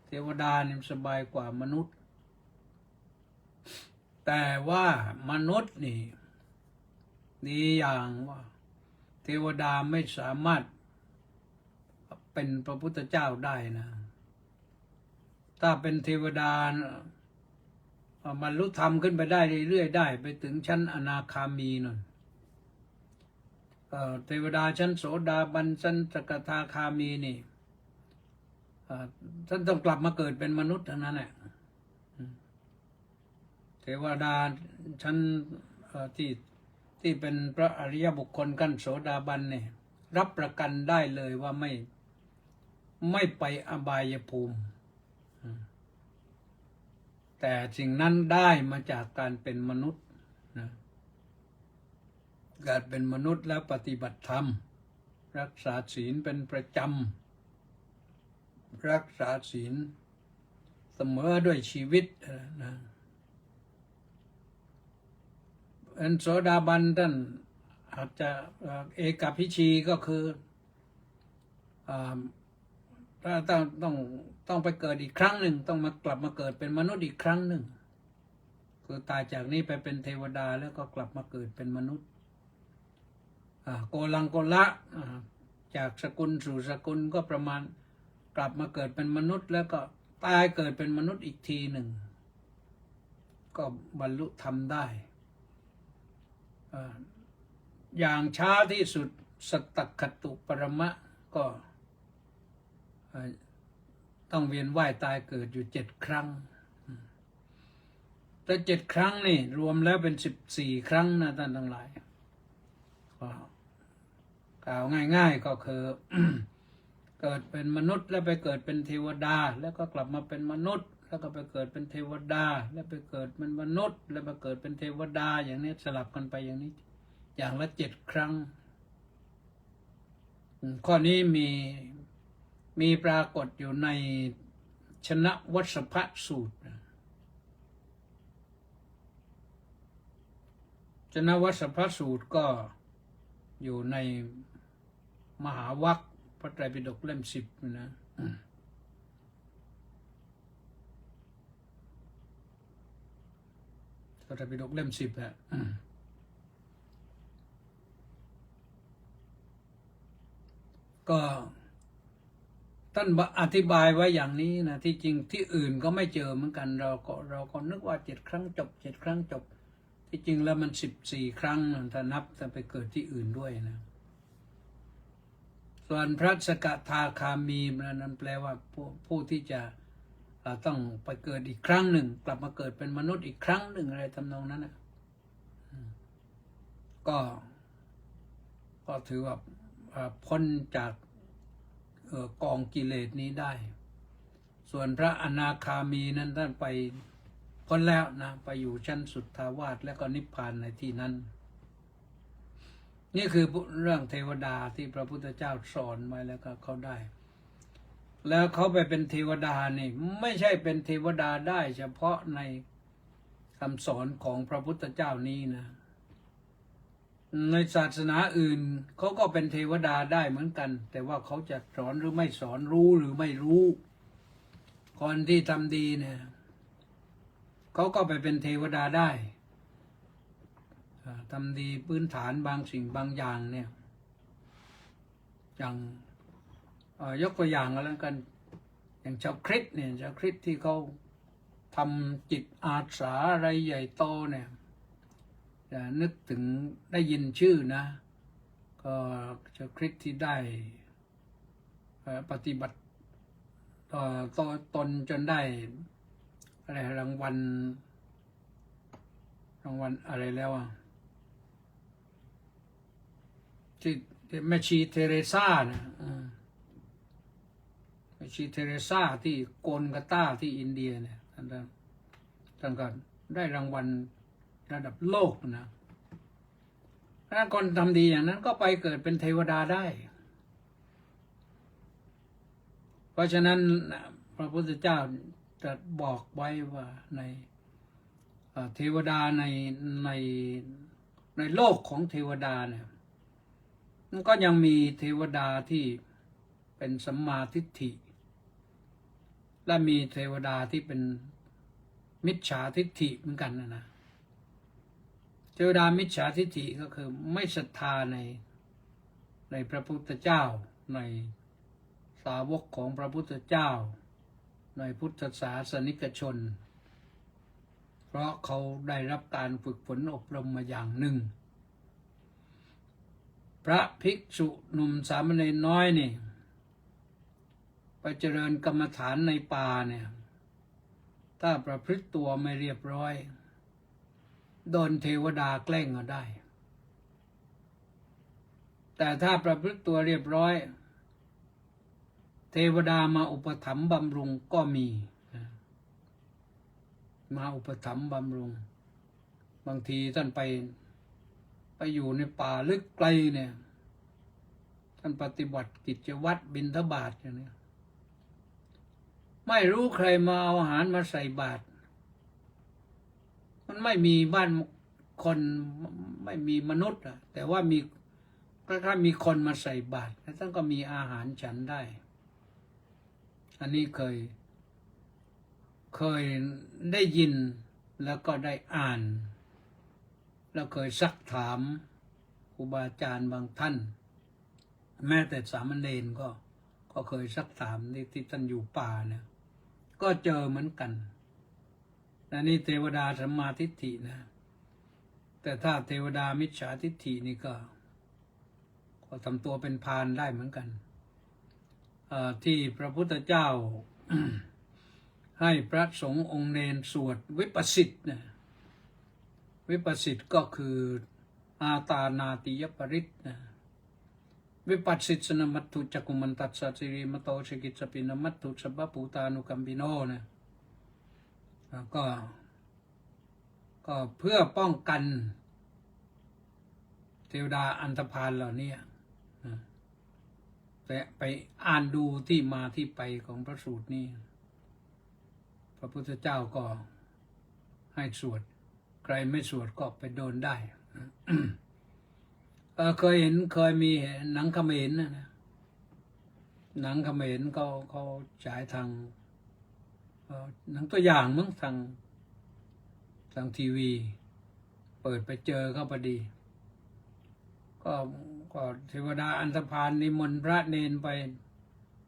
เทวดานี่สบายกว่ามนุษย์แต่ว่ามนุษย์นี่ดีอย่างว่าเทวดาไม่สามารถเป็นพระพุทธเจ้าได้นะถ้าเป็นเทวดาบรรลุธรรมขึ้นไปได้เรื่อยๆได้ไปถึงชั้นอนาคามีนั่นเทวดาชั้นโสดาบันชั้นสกทาคามีนี่ท่านต้องกลับมาเกิดเป็นมนุษย์ทั้งนั้นแหละเทวดาชั้นที่เป็นพระอริยบุคคลขั้นโสดาบันเนี่ยรับประกันได้เลยว่าไม่ไปอบายภูมิแต่สิ่งนั้นได้มาจากการเป็นมนุษย์นะการเป็นมนุษย์แล้วปฏิบัติธรรมรักษาศีลเป็นประจำรักษาศีลเสมอด้วยชีวิตนะเป็นโสดาบันท่านอาจจะเอกพิชีก็คือถ้าต้องไปเกิดอีกครั้งหนึ่งต้องกลับมาเกิดเป็นมนุษย์อีกครั้งหนึ่งคือตายจากนี้ไปเป็นเทวดาแล้วก็กลับมาเกิดเป็นมนุษย์โกลังโกละจากสกุลสู่สกุลก็ประมาณกลับมาเกิดเป็นมนุษย์แล้วก็ตายเกิดเป็นมนุษย์อีกทีหนึ่งก็บรรลุธรรมได้อย่างช้าที่สุดสัตตคตุปรมะก็ต้องเวียนว่ายตายเกิดอยู่7 ครั้งแต่7 ครั้งนี่รวมแล้วเป็น14 ครั้งนะท่านทั้งหลายกล่าวง่ายๆก็คือ เกิดเป็นมนุษย์แล้วไปเกิดเป็นเทวดาแล้วก็กลับมาเป็นมนุษย์แล้วก็ไปเกิดเป็นเทวดาแล้วไปเกิดเป็นมนุษย์แล้วมาเกิดเป็นเทวดาอย่างนี้สลับกันไปอย่างนี้อย่างละ7 ครั้งข้อนี้มีปรากฏอยู่ในชนะวัสพสูตรชนะวัสพสูตรก็อยู่ในมหาวรรคพระไตรปิฎกเล่ม10นะพระไตรปิฎกเล่ม10ฮะก็ ท่านอธิบายไว้อย่างนี้นะที่จริงที่อื่นก็ไม่เจอเหมือนกันเราก็นึกว่า7 ครั้งจบ7 ครั้งจบที่จริงแล้วมัน14 ครั้งนะถ้านับถ้าไปเกิดที่อื่นด้วยนะส่วนพระสกทาคามีนั้นแปลว่าผู้ที่จะต้องไปเกิดอีกครั้งหนึ่งกลับมาเกิดเป็นมนุษย์อีกครั้งหนึ่งอะไรทำนองนั้นนะก็ถือว่าพ้นจากกองกิเลสนี้ได้ ส่วนพระอนาคามีนั้นท่านไปพ้นแล้วนะไปอยู่ชั้นสุทธาวาสแล้วก็นิพพานในที่นั้นนี่คือเรื่องเทวดาที่พระพุทธเจ้าสอนไว้แล้วก็เขาได้แล้วเขาไปเป็นเทวดานี่ไม่ใช่เป็นเทวดาได้เฉพาะในคำสอนของพระพุทธเจ้านี้นะในศาสนาอื่นเขาก็เป็นเทวดาได้เหมือนกันแต่ว่าเขาจะสอนหรือไม่สอนรู้หรือไม่รู้คนที่ทำดีเนี่ยเขาก็ไปเป็นเทวดาได้ทำดีพื้นฐานบางสิ่งบางอย่างเนี่ยอย่างยกตัวอย่างก็แล้วกันอย่างชาวคริสต์เนี่ยชาวคริสต์ที่เขาทำจิตอาสาอะไรใหญ่โตเนี่ยจะนึกถึงได้ยินชื่อนะก็ชาวคริสต์ที่ได้ปฏิบัติต่อตนจนได้อะไรรางวัลอะไรแล้วอ่ะที่แม่ชีเทเรซานะแม่ชีเทเรซาที่โกลกัตตาที่อินเดียเนี่ยท่านก็ได้รางวัลระดับโลกนะถ้าคนทำดีอย่างนั้นก็ไปเกิดเป็นเทวดาได้เพราะฉะนั้นพระพุทธเจ้าจะบอกไว้ว่าในเทวดาในโลกของเทวดาเนี่ยมันก็ยังมีเทวดาที่เป็นสัมมาทิฏฐิและมีเทวดาที่เป็นมิจฉาทิฏฐิเหมือนกันนะเทวดามิจฉาทิฏฐิก็คือไม่ศรัทธาในพระพุทธเจ้าในสาวกของพระพุทธเจ้าในพุทธศาสนิกชนเพราะเขาได้รับการฝึกฝนอบรมมาอย่างหนึ่งพระภิกษุหนุ่มสามเณรน้อยนี่ไปเจริญกรรมฐานในป่าเนี่ยถ้าประพฤติตัวไม่เรียบร้อยโดนเทวดาแกล้งก็ได้แต่ถ้าประพฤติตัวเรียบร้อยเทวดามาอุปถัมภ์บำรุงก็มีมาอุปถัมภ์บำรุงบางทีท่านไปอยู่ในป่าลึกไกลเนี่ยท่านปฏิบัติกิจวัตรบิณฑบาตอย่างนี้ไม่รู้ใครมาเอาอาหารมาใส่บาตรมันไม่มีบ้านคนไม่มีมนุษย์แต่ว่ามีถ้ามีคนมาใส่บาตรแล้วท่านก็มีอาหารฉันได้อันนี้เคยได้ยินแล้วก็ได้อ่านแล้วเคยซักถามครูบาอาจารย์บางท่านแม้แต่สามเณรก็เคยซักถามที่ท่านอยู่ป่าเนี่ยก็เจอเหมือนกันและนี่เทวดาสัมมาทิฏฐินะแต่ถ้าเทวดามิจฉาทิฏฐินี่ก็ทำตัวเป็นพาลได้เหมือนกันที่พระพุทธเจ้า ให้พระสงฆ์องค์เนรสวดวิปัสสิตนะวิปัสสิตก็คืออาตานาติยปริตนะวิปัสสิสนมัตถุจักกุมันตัสสะสิริมโตชกิจสปินมัตถุสัพพปูตานุกัมปิโนนะก็เพื่อป้องกันเทวดาอันธพาลเหล่านี้แต่ไปอ่านดูที่มาที่ไปของพระสูตรนี้พระพุทธเจ้าก็ให้สวดใครไม่สวดก็ไปโดนได้ เคยมีหนังเขมรนะหนังเขมรเขาฉายทางหนังตัวอย่างมั้งทางทีวีเปิดไปเจอเข้าพอดีก็เทวดาอันธพาลนิมนต์พระเนนไป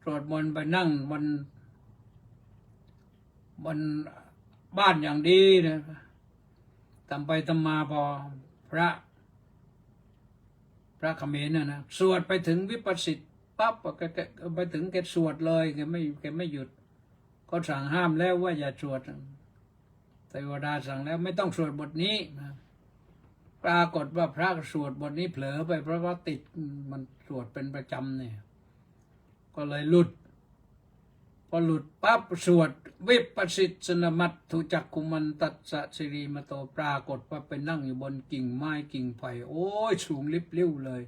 สวดมนต์ไปนั่งบนบ้านอย่างดีนะทำไปทำมาพอพระเขมรนะสวดไปถึงวิปัสสิตปั๊บแกไปถึงแกสวดเลยแกไม่หยุดก็สั่งห้ามแล้วว่าอย่าสวดเทวดาสั่งแล้วไม่ต้องสวดบทนี้นะปรากฏว่าพระสวดบทนี้เผลอไปเพราะว่าติดมันสวดเป็นประจำเนี่ยก็เลยหลุดพอหลุดปั๊บสวดวิปัสสิสนมัตถุจักขุมันตัสสะสิริมโตปรากฏว่าไปนั่งอยู่บนกิ่งไม้กิ่งไผ่โอ้ยสูงลิบลิ่วเลย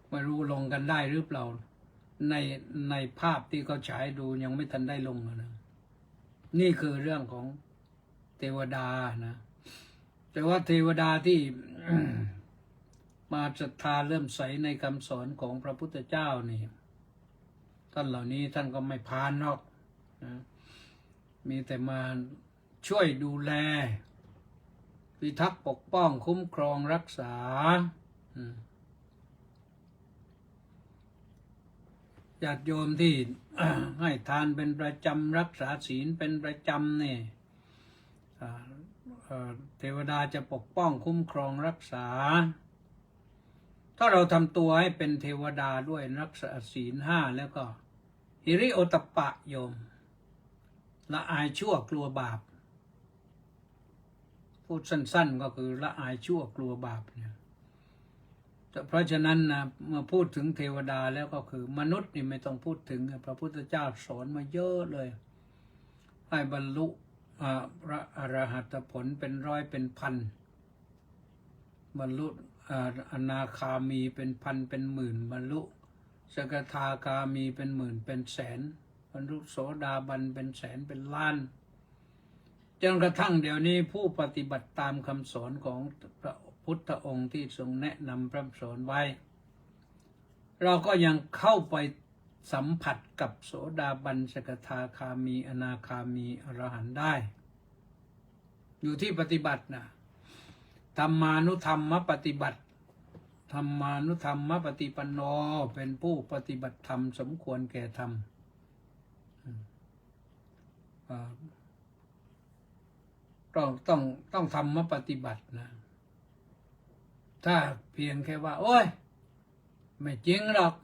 ไม่รู้ลงกันได้หรือเปล่าในภาพที่เขาฉายดูยังไม่ทันได้ลงนะนี่คือเรื่องของเทวดานะแต่ว่าเทวดาที่ มาศรัทธาเริ่มใสในคำสอนของพระพุทธเจ้านี่ท่านเหล่านี้ท่านก็ไม่พานหรอกนะมีแต่มาช่วยดูแลพิทักษ์ปกป้องคุ้มครองรักษาญาติโยมที่ ให้ทานเป็นประจำรักษาศีลเป็นประจำเนี่ยเทวดาจะปกป้องคุ้มครองรักษาถ้าเราทำตัวให้เป็นเทวดาด้วยรักษาศีล5แล้วก็หิริโอตปปะโยมละอายชั่วกลัวบาปพูดสั้นๆก็คือละอายชั่วกลัวบาปเนี่ยเพราะฉะนั้นนะเมื่อพูดถึงเทวดาแล้วก็คือมนุษย์นี่ไม่ต้องพูดถึงพระพุทธเจ้าสอนมาเยอะเลยให้บรรลุพระอรหัตผลเป็นร้อยเป็นพันบรรลุอนาคามีเป็นพันเป็นหมื่นบรรลุสกทาคามีเป็นหมื่นเป็นแสนบรรลุโสดาบันเป็นแสนเป็นล้านจนกระทั่งเดี๋ยวนี้ผู้ปฏิบัติตามคำสอนของพระพุทธองค์ที่ทรงแนะนำพร่ำสอนไว้เราก็ยังเข้าไปสัมผัสกับโสดาบันสกทาคามีอนาคามีอรหันต์ได้อยู่ที่ปฏิบัตินะธรรมานุธรรมปฏิบัติธรรมานุธรรมปฏิปันโนเป็นผู้ปฏิบัติธรรมสมควรแก่ธรรมต้องธรรมปฏิบัตินะถ้าเพียงแค่ว่าโอ้ยไม่จริงหรอก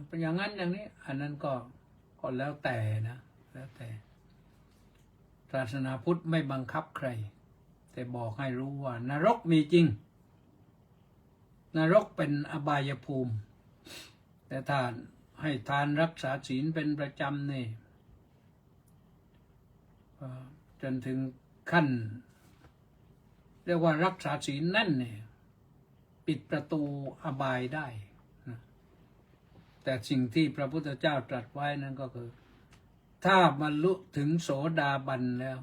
เป็นอย่างนั้นอย่างนี้อันนั้นก็แล้วแต่นะแล้วแต่ศาสนาพุทธไม่บังคับใครแต่บอกให้รู้ว่านรกมีจริงนรกเป็นอบายภูมิแต่ถ้าให้ทานรักษาศีลเป็นประจำนี่จนถึงขั้นเรียกว่ารักษาศีลนั่นเนี่ยปิดประตูอบายได้นะแต่สิ่งที่พระพุทธเจ้าตรัสไว้นั้นก็คือถ้าบรรลุถึงโสดาบันแล้ว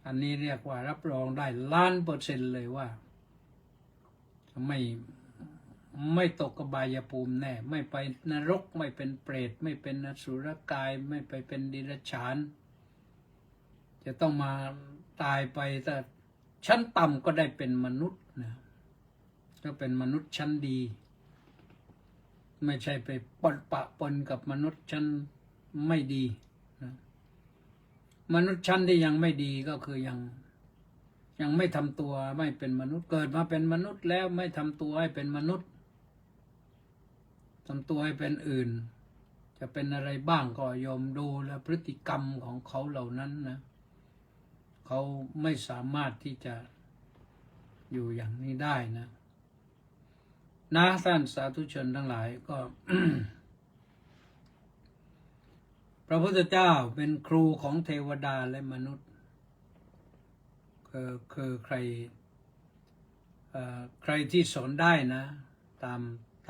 อันนี้เรียกว่ารับรองได้1,000,000%เลยว่าไม่ตกอบายภูมิแน่ไม่ไปนรกไม่เป็นเปรตไม่เป็นอสุรกายไม่ไปเป็นเดรัจฉานจะต้องมาตายไปแต่ชั้นต่ำก็ได้เป็นมนุษย์นะก็เป็นมนุษย์ชั้นดีไม่ใช่ไปปะปนกับมนุษย์ชั้นไม่ดีนะมนุษย์ชั้นที่ยังไม่ดีก็คือยังไม่ทำตัวไม่เป็นมนุษย์เกิดมาเป็นมนุษย์แล้วไม่ทำตัวให้เป็นมนุษย์ทำตัวให้เป็นอื่นจะเป็นอะไรบ้างก็ยอมดูและพฤติกรรมของเขาเหล่านั้นนะเขาไม่สามารถที่จะอยู่อย่างนี้ได้นะท่านสาธุชนทั้งหลายก็ พระพุทธเจ้าเป็นครูของเทวดาและมนุษย์คือใครที่สอนได้นะต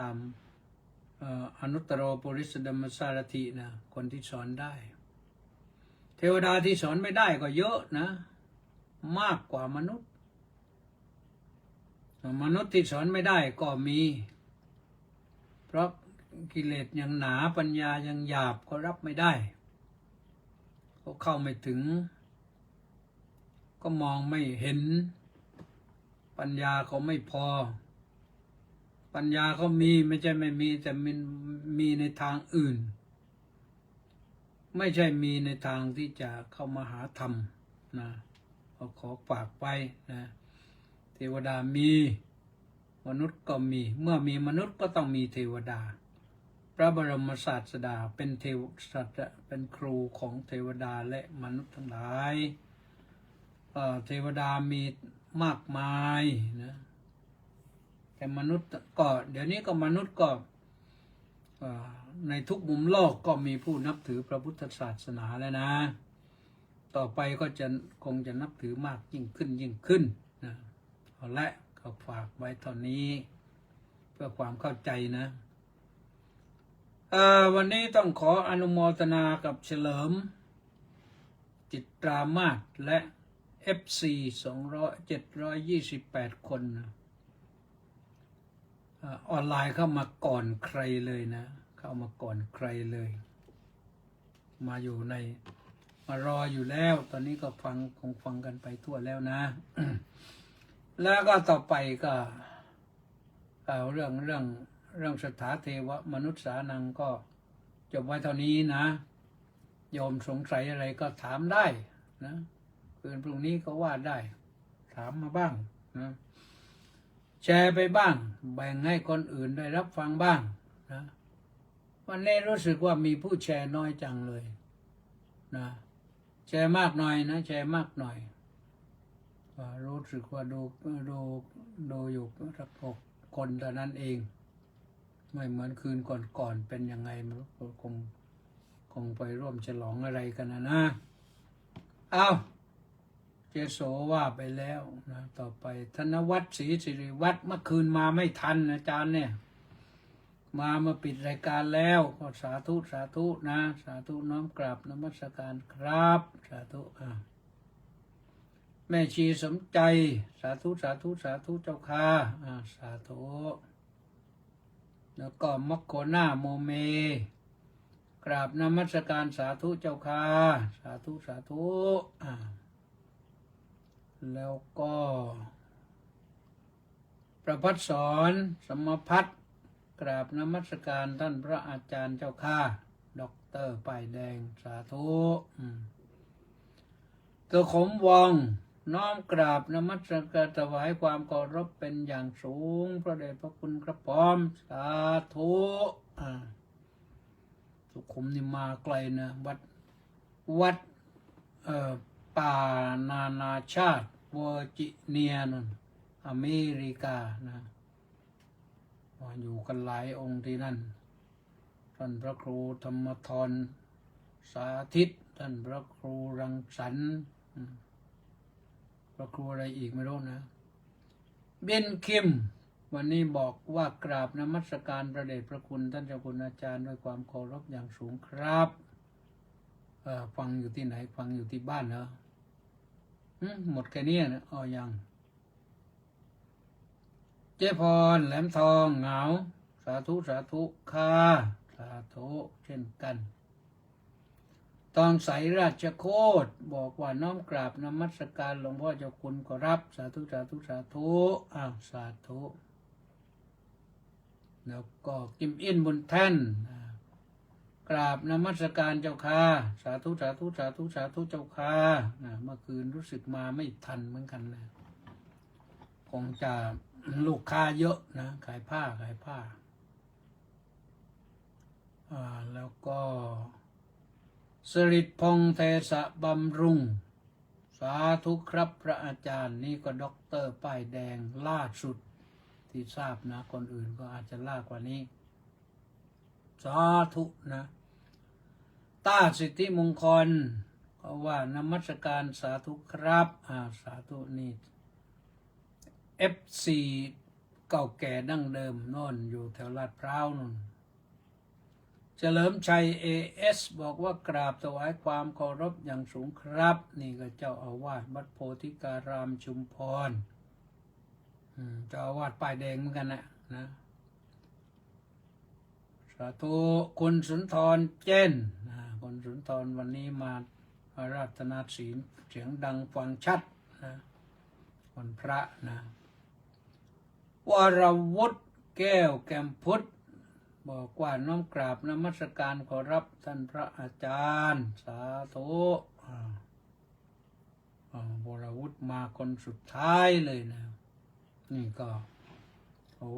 ามอนุตตรปุริสดัมมสารถินะคนที่สอนได้เทวดาที่สอนไม่ได้ก็เยอะนะมากกว่ามนุษย์ที่สอนไม่ได้ก็มีเพราะกิเลสยังหนาปัญญายังหยาบก็รับไม่ได้ก็เข้าไม่ถึงก็มองไม่เห็นปัญญาเขาไม่พอ ปัญญาเขามีไม่ใช่ไม่มีแต่มันมีในทางอื่น ไม่ใช่มีในทางที่จะเข้ามาหาธรรมนะขอฝากไปนะเทวดามีมนุษย์ก็มีเมื่อมีมนุษย์ก็ต้องมีเทวดาพระบรมศาสดาเป็นเทวสัตเป็นครูของเทวดาและมนุษย์ทั้งหลายเทวดามีมากมายนะแต่มนุษย์ก็เดี๋ยวนี้ก็มนุษย์ก็ในทุกมุมโลกก็มีผู้นับถือพระพุทธศาสนาแล้วนะต่อไปก็คงจะนับถือมากยิ่งขึ้นนะเอาละก็ฝากไว้เท่านี้เพื่อความเข้าใจนะวันนี้ต้องขออนุโมทนากับเฉลิมจิตรามาศและ FC 728 คนนะออนไลน์เข้ามาก่อนใครเลยนะเข้ามาก่อนใครเลยมารออยู่แล้วตอนนี้ก็คงฟังกันไปทั่วแล้วนะ แล้วก็ต่อไปก็เรื่องสถาเทวมนุษย์สานังก็จบไว้เท่านี้นะโยมสงสัยอะไรก็ถามได้นะคืนพรุ่งนี้ก็ว่าได้ถามมาบ้างนะแชร์ไปบ้างแบ่งให้คนอื่นได้รับฟังบ้างนะวันนี้รู้สึกว่ามีผู้แชร์น้อยจังเลยนะแชร์มากหน่อยนะแชร์มากหน่อยรู้สึกว่าดูอยู่สัก6 คนเท่านั้นเองไม่เหมือนคืนก่อนเป็นยังไงไม่รู้คงไปร่วมฉลองอะไรกันนะเอาเจโสว่าไปแล้วนะต่อไปธนวัฒน์ศรีสิริวัฒน์เมื่อคืนมาไม่ทันอาจารย์เนี่ยมาปิดรายการแล้วก็สาธุนะสาธุน้อมกราบนมัสการครับสาธุแม่ชีสมใจสาธุเจ้าค่ะสาธุแล้วก็มัคโคนาโมเมกราบนมัสการสาธุเจ้าค่ะสาธุแล้วก็ประพัฒสอนสมพัฒน์กราบนมัสการท่านพระอาจารย์เจ้าค่ะด็อกเตอร์ป้ายแดงสาธุตัวขมวองน้อมกราบนมัสการถวายความเคารพเป็นอย่างสูงพระเดชพระคุณครับพร้อมสาธุสุขุมนี่มาไกลนะวัดป่านาชาติเวอร์จิเนียนอเมริกานะอยู่กันหลายองค์ที่นั่นท่านพระครูธรรมธรสาธิตท่านพระครูรังสรรค์พระครูอะไรอีกไม่รู้นะเบนคิมวันนี้บอกว่ากราบนมัสการพระเดชพระคุณท่านเจ้าคุณอาจารย์ด้วยความเคารพอย่างสูงครับฟังอยู่ที่ไหนฟังอยู่ที่บ้านเหรอหมดแค่นี้นะยังเจ๊พรแหลมทองเหงาสาธุค่ะสาธุเช่นกันตองใสราชโคตรบอกว่าน้อมกราบนมัสการหลวงพ่อเจ้าคุณก็รับสาธุสาธุแล้วก็กิมอินบุญแท่นกราบนมัสการเจ้าค่ะสาธุเจ้าค่ะเมื่อคืนรู้สึกมาไม่ทันเหมือนกันนะคงจะลูกค้าเยอะนะขายผ้าแล้วก็สริตพงษ์เทสะบำรุงสาธุครับพระอาจารย์นี่ก็ด็อกเตอร์ป้ายแดงล่าสุดที่ทราบนะคนอื่นก็อาจจะล่ากว่านี้สาธุนะต้าสิทธิมงคลก็ว่านมัสการสาธุครับสาธุนี่ FC เก่าแก่ดั้งเดิมโน่นอยู่แถวลาดพร้าวนู่นเฉลิมชัย AS บอกว่ากราบถวายความเคารพอย่างสูงครับนี่ก็เจ้าอาวาสวัดโพธิการามชุมพรเจ้าอาวาสป้ายแดงเหมือนกันนะสาธุคุณสุนทรเจนคุณสุนทรวันนี้มาอาราธนาศีลเสียงดังฟังชัดนะวันพระนะวรวุฒิ แก้วแก้มพุทธบอกว่าน้อมกราบนมัสการขอรับท่านพระอาจารย์สาธุวรวุฒิมาคนสุดท้ายเลยนะนี่ก็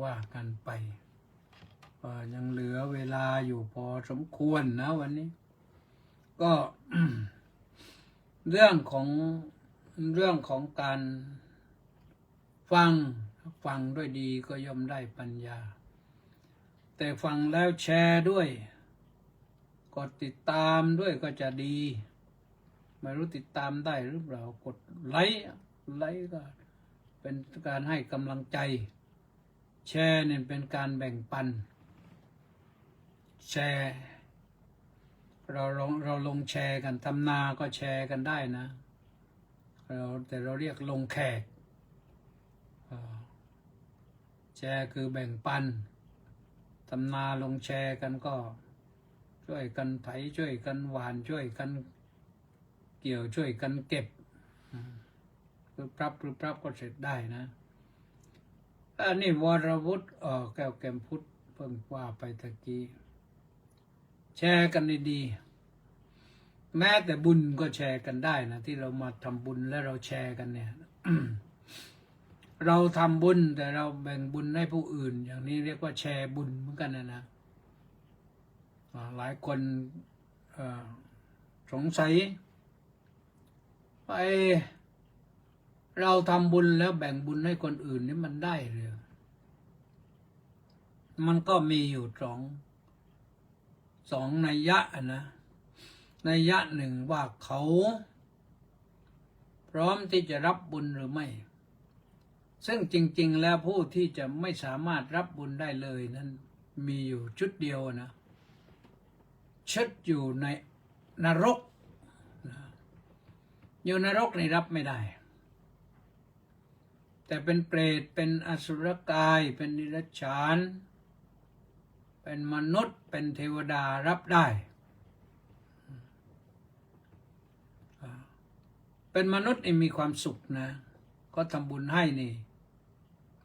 ว่ากันไปยังเหลือเวลาอยู่พอสมควรนะวันนี้ก็ เรื่องของการฟังด้วยดีก็ย่อมได้ปัญญาแต่ฟังแล้วแชร์ด้วยกดติดตามด้วยก็จะดีไม่รู้ติดตามได้หรือเปล่ากดไลค์ก็เป็นการให้กำลังใจแชร์เนี่ยเป็นการแบ่งปันแชร์เราลงแชร์กันทำนาก็แชร์กันได้นะแต่เราเรียกลงแขกแชร์คือแบ่งปันทำนาลงแชร์กันก็ช่วยกันไถช่วยกันหว่านช่วยกันเกี่ยวช่วยกันเก็บคือปรับก็เสร็จได้นะอันนี้วรวุฒิแก้วแก้มพุทธเพิ่งว่าไปตะกี้แชร์กันดีๆแม้แต่บุญก็แชร์กันได้นะที่เรามาทำบุญแล้วเราแชร์กันเนี่ย เราทำบุญแต่เราแบ่งบุญให้ผู้อื่นอย่างนี้เรียกว่าแชร์บุญเหมือนกันนะหลายคนสงสัยไปเราทำบุญแล้วแบ่งบุญให้คนอื่นนี่มันได้หรือมันก็มีอยู่สองนัยยะนะนัยยะหนึ่งว่าเขาพร้อมที่จะรับบุญหรือไม่ซึ่งจริงๆแล้วผู้ที่จะไม่สามารถรับบุญได้เลยนั้นมีอยู่ชุดเดียวนะชุดอยู่ในนรกอยู่นรกนี่รับไม่ได้แต่เป็นเปรตเป็นอสุรกายเป็นนิรัจฉานเป็นมนุษย์เป็นเทวดารับได้เป็นมนุษย์นี่มีความสุขนะก็ทำบุญให้นี่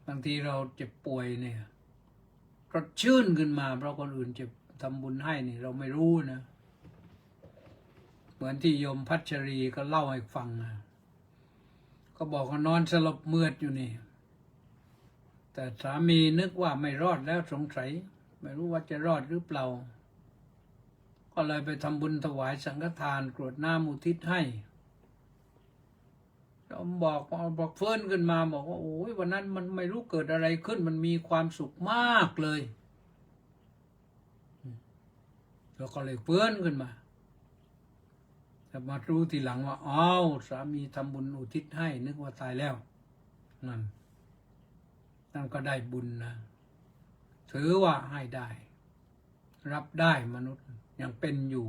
บางทีเราเจ็บป่วยเนี่ยก็ชื่นขึ้นมาเพราะคนอื่นจะทำบุญให้นี่เราไม่รู้นะเหมือนที่โยมพัชรีก็เล่าให้ฟังนะก็บอกว่านอนสลบเมือดอยู่นี่แต่สามีนึกว่าไม่รอดแล้วสงสัยไม่รู้ว่าจะรอดหรือเปล่าก็เลยไปทำบุญถวายสังฆทานกรวดน้ำอุทิศให้บอกเฟิร์นขึ้นมาบอกว่าโอ้ยวันนั้นมันไม่รู้เกิดอะไรขึ้นมันมีความสุขมากเลยแล้วก็เลยเฟิร์นขึ้นมาแต่มารู้ทีหลังว่าอ้าวสามีทำบุญอุทิศให้นึกว่าตายแล้วนั่นก็ได้บุญนะถือว่าให้ได้รับได้มนุษย์ยังเป็นอยู่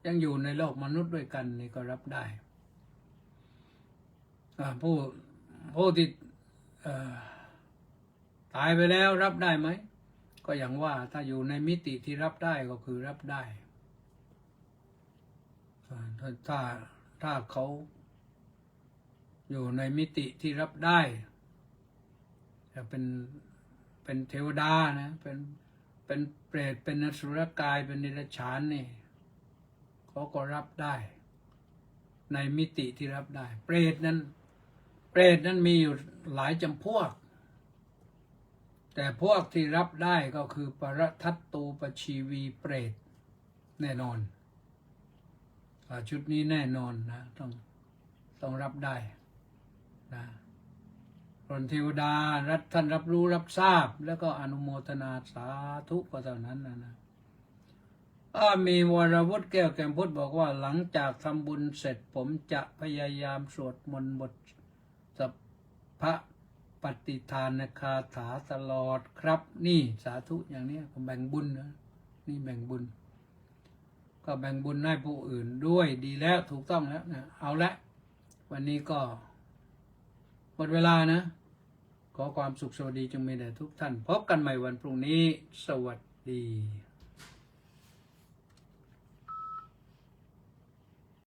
ยังอยู่ในโลกมนุษย์ด้วยกันนี่ก็รับได้ผู้ที่ตายไปแล้วรับได้ไหมก็อย่างว่าถ้าอยู่ในมิติที่รับได้ก็คือรับได้ถ้าเขาอยู่ในมิติที่รับได้จะเป็นเทวดานะเป็นเปรตเป็นอสุรกายเป็นนิรัจฉานนี่เขาก็รับได้ในมิติที่รับได้เปรตนั้นมีอยู่หลายจำพวกแต่พวกที่รับได้ก็คือปรทัตตูปชีวีเปรตแน่นอนชุดนี้แน่นอนนะต้องรับได้นะคนเทวดาท่านรับรู้รับทราบแล้วก็อนุโมทนาสาธุก็เท่านั้นนะมีวรวุฒิแก้วแก้มพุทธบอกว่าหลังจากทำบุญเสร็จผมจะพยายามสวดมนต์บทสัพพะปฏิทานคาถาตลอดครับนี่สาธุอย่างนี้ผมแบ่งบุญนะนี่แบ่งบุญก็แบ่งบุญให้ผู้อื่นด้วยดีแล้วถูกต้องแล้วนะเอาละวันนี้ก็หมดเวลานะขอความสุขสวัสดีจงมีแด่ทุกท่านพบกันใหม่วันพรุ่งนี้สวัสดี